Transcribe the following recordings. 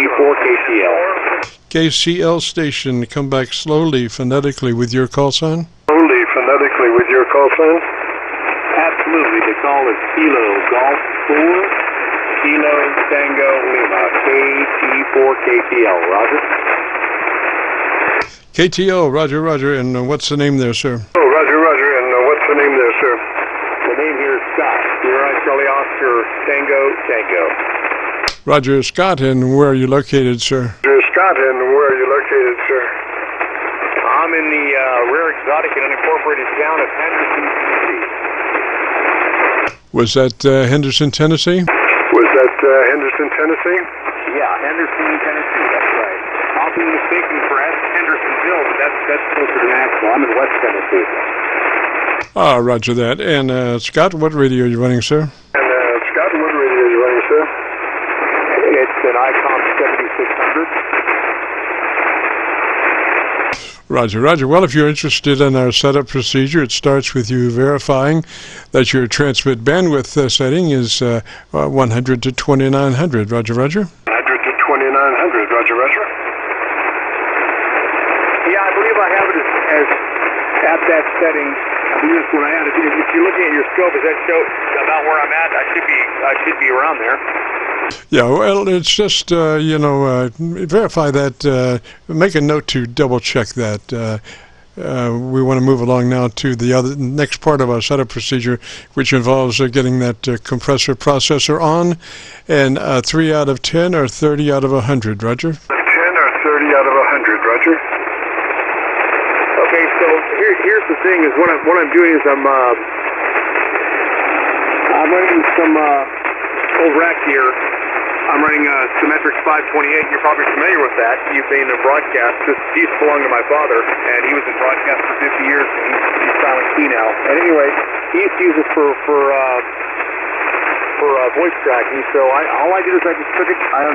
KC9VKV. KCL station, come back slowly, phonetically with your call sign. Slowly, phonetically with your call sign. Absolutely. The call is Kilo Golf 4, Kilo Tango Lima, KG4KTL. Roger. KTL, roger, roger. And what's the name there, sir? Oh, roger, roger. And what's the name there, sir? The name here is Scott. You're right, Charlie Oscar, Tango, Tango. Roger, Scott, and where are you located, sir? Roger, Scott, and where are you located, sir? I'm in the rare, exotic, and unincorporated town of Henderson, Tennessee. Was that Henderson, Tennessee? Was that Henderson, Tennessee? Yeah, Henderson, Tennessee, that's right. I'll be mistaken for Hendersonville, but that's closer to Nashville. I'm in West Tennessee. Ah, roger that. And Scott, what radio are you running, sir? And Scott, what radio are you running, sir? It's an ICOM 7600. Roger, roger. Well, if you're interested in our setup procedure, it starts with you verifying that your transmit bandwidth setting is 100 to 2900. Roger, roger. 100 to 2900. Roger, roger. Yeah, I believe I have it as at that setting. I believe that's what I had. If you're looking at your scope, does that show about where I'm at? I should be around there. Yeah, well, it's just, verify that, make a note to double check that. We want to move along now to the next part of our setup procedure, which involves getting that compressor processor on, and 3 out of 10 or 30 out of 100, Roger? 10 or 30 out of 100, Roger. Okay, so here's the thing, is what I'm doing is I'm running some old rack here. I'm running Symmetrics 528. You're probably familiar with that. You've been in broadcast. This piece belonged to my father, and he was in broadcast for 50 years, and he's silent key now. And anyway, he used to use it for voice tracking. So all I did is I just took it. I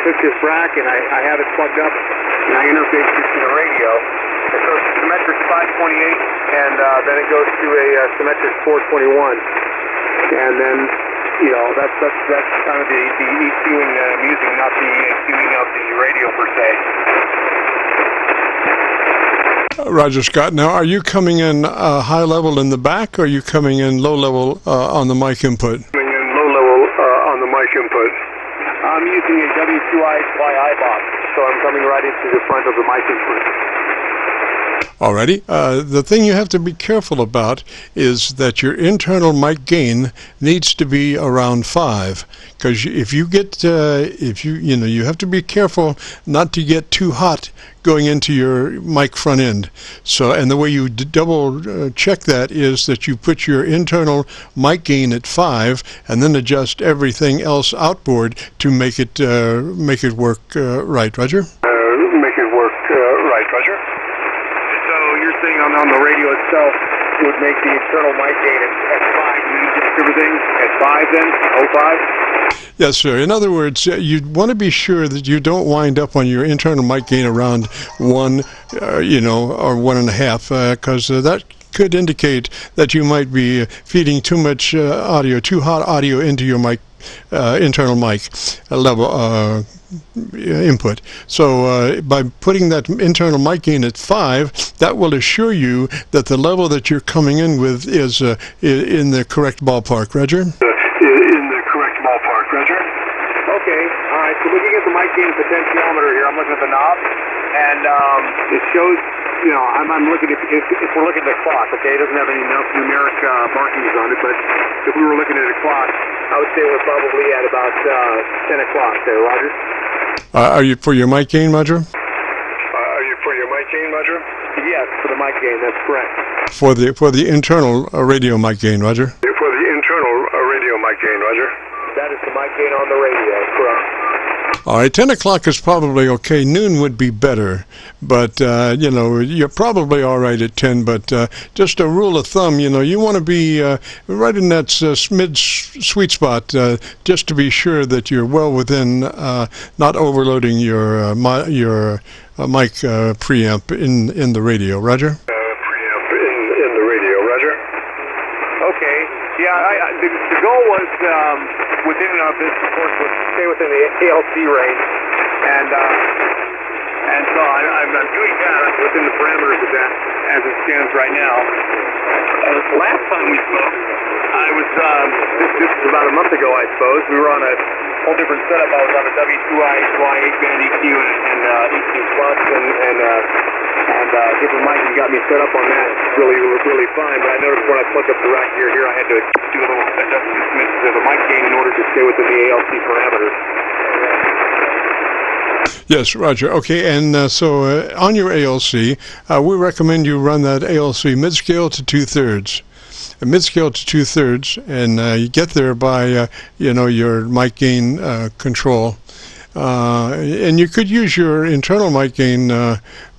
took this rack and I have it plugged up, and I interfaced it to the radio. It goes to Symmetrics 528, and then it goes to a Symmetrics 421, and then. That's kind of the EQing music, not the EQing of the radio per se. Roger, Scott. Now, are you coming in high level in the back, or are you coming in low level on the mic input? Coming in low level on the mic input. I'm using a W2I box, so I'm coming right into the front of the mic input. Alrighty. The thing you have to be careful about is that your internal mic gain needs to be around 5, because if you get, you have to be careful not to get too hot going into your mic front end. So, and the way you double check that is that you put your internal mic gain at 5, and then adjust everything else outboard to make it work right. Roger. Make it work right. Roger. On the radio itself, it would make the internal mic gain at 5. You just everything at 5 then? 05? Yes, sir. In other words, you want to be sure that you don't wind up on your internal mic gain around 1, or 1.5, because that could indicate that you might be feeding too much too hot audio into your mic, internal mic level input. So by putting that internal mic gain at 5, that will assure you that the level that you're coming in with is in the correct ballpark. Roger? In the correct ballpark. Roger? Okay. All right. So looking at the mic gain potentiometer here, I'm looking at the knob, and it shows, I'm looking if we're looking at the clock, okay, it doesn't have any numeric markings on it, but if we were looking at a clock, I would say we're probably at about 10 o'clock there, Roger. Are you for your mic gain, Roger? Are you for your mic gain, Roger? Yes, for the mic gain, that's correct. For the internal radio mic gain, Roger? For the internal radio mic gain, Roger. That is the mic gain on the radio, correct. All right, 10 o'clock is probably okay. Noon would be better, but, you're probably all right at 10, but just a rule of thumb, you want to be right in that mid-sweet spot just to be sure that you're well within not overloading your mic preamp in the radio. Roger? Preamp in the radio. Roger? Okay. Yeah, the goal was within this, of course, was stay within the ALC range, and so I'm doing that within the parameters of that as it stands right now. Last time we spoke, I was this is about a month ago, I suppose. We were on a whole different setup. I was on a W2I 8-band EQ and EQ Plus and different mic, and got me set up on that. It's really fine. But I noticed when I plugged up the rack here, I had to do a little adjustment to the mic gain in order to stay within the ALC parameters. Yes, Roger. Okay, and so on your ALC, we recommend you run that ALC mid-scale to 2/3. Mid-scale to 2/3, and you get there by your mic gain control, and you could use your internal mic gain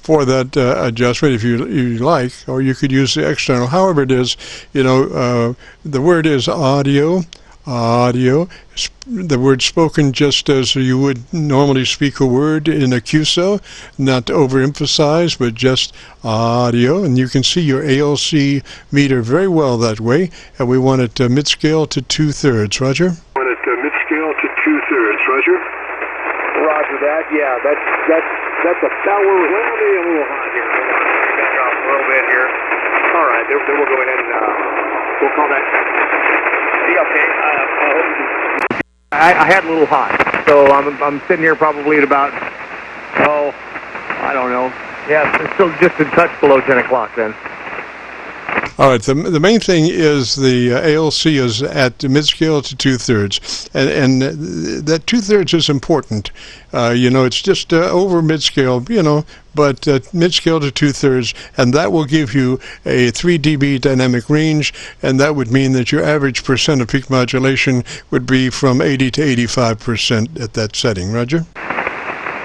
for that adjustment if you like, or you could use the external. However it is, the word is audio. The word spoken just as you would normally speak a word in a QSO, not to overemphasize, but just audio. And you can see your ALC meter very well that way. And we want it mid-scale to 2/3. Roger? Want it mid-scale to 2/3. Roger? Roger that. Yeah, that's about where we're going to be. A little hot here. Back off a little bit here. All right, then we'll go ahead and we'll call that. Okay. I had a little hot, so I'm sitting here probably at about, I don't know. Yeah, it's still just a touch below 10 o'clock then. All right, the main thing is the ALC is at mid-scale to 2/3, and that 2/3 is important. It's just over mid-scale, but mid-scale to 2/3, and that will give you a 3 dB dynamic range, and that would mean that your average percent of peak modulation would be from 80 to 85% at that setting. Roger?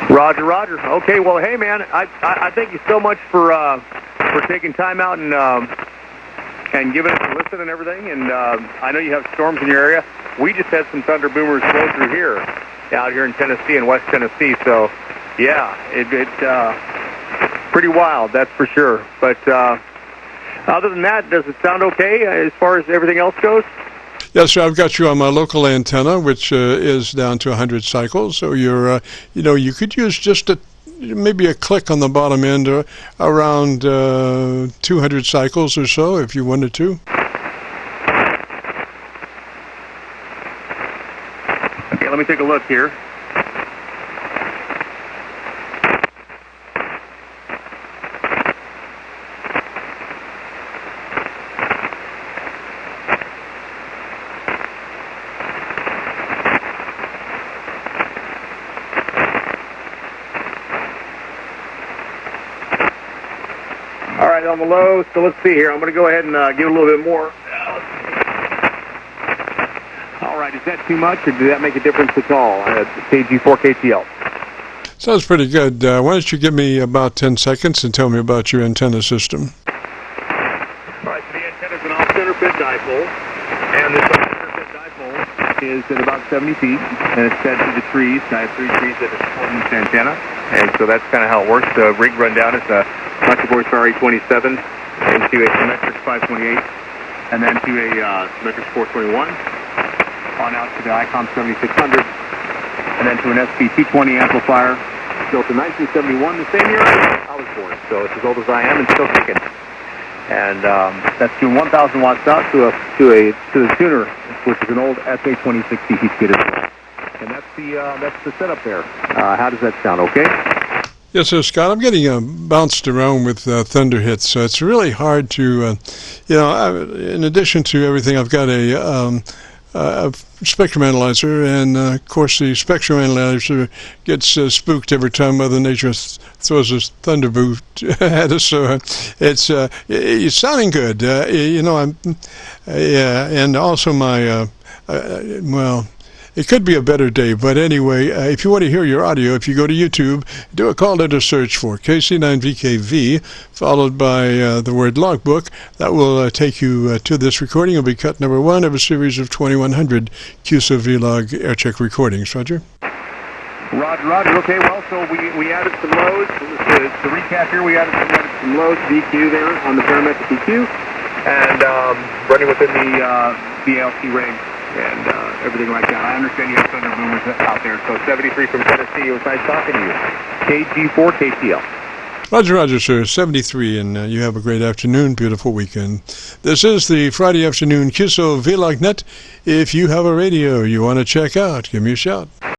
Roger. Okay, well, hey, man, I thank you so much for taking time out and giving us a listen and everything. And I know you have storms in your area. We just had some thunder boomers flow through here, out here in Tennessee and West Tennessee. So, yeah, it's pretty wild, that's for sure. But other than that, does it sound okay as far as everything else goes? Yes, sir, I've got you on my local antenna, which is down to 100 cycles. So you're, you could use just maybe a click on the bottom end, around 200 cycles or so, if you wanted to. Okay, let me take a look here. On the low, so let's see here. I'm going to go ahead and give it a little bit more. All right, is that too much, or did that make a difference at all? KG4KTL. Sounds pretty good. Why don't you give me about 10 seconds and tell me about your antenna system? All right, so the antenna is an off-center pit dipole, and this off-center pit dipole is at about 70 feet, and it's fed to the trees. I have 3 trees that are supporting this antenna, and so that's kind of how it works. The rig rundown is a electric horsepower 27 into a symmetric 528, and then to a symmetric 421, on out to the ICOM 7600, and then to an SP220 amplifier built in 1971, the same year I was born. So it's as old as I am and still kicking. And that's doing 1,000 watts out to the tuner, which is an old SA2060 heat kit as well. And that's the setup there. How does that sound? Okay. Yes, sir, Scott. I'm getting bounced around with thunder hits, so it's really hard to, in addition to everything, I've got a spectrum analyzer, and of course the spectrum analyzer gets spooked every time Mother Nature throws a thunder boot at us. So it's sounding good, and also my it could be a better day, but anyway, if you want to hear your audio, if you go to YouTube, do a call letter search for KC9VKV, followed by the word logbook. That will take you to this recording. It'll be cut number 1 of a series of 2,100 Qso-Vlog AIRCHECK recordings. Roger? Roger. Okay, well, so we added some lows. To recap here, we added some lows to EQ there on the parametric EQ, and running within the ALC range. and everything like that. I understand you have thunder boomers out there. So 73 from Tennessee, it was nice talking to you. KG4KTL. Roger, roger, sir. 73, and you have a great afternoon, beautiful weekend. This is the Friday afternoon Qso-Vlog net. If you have a radio you want to check out, give me a shout.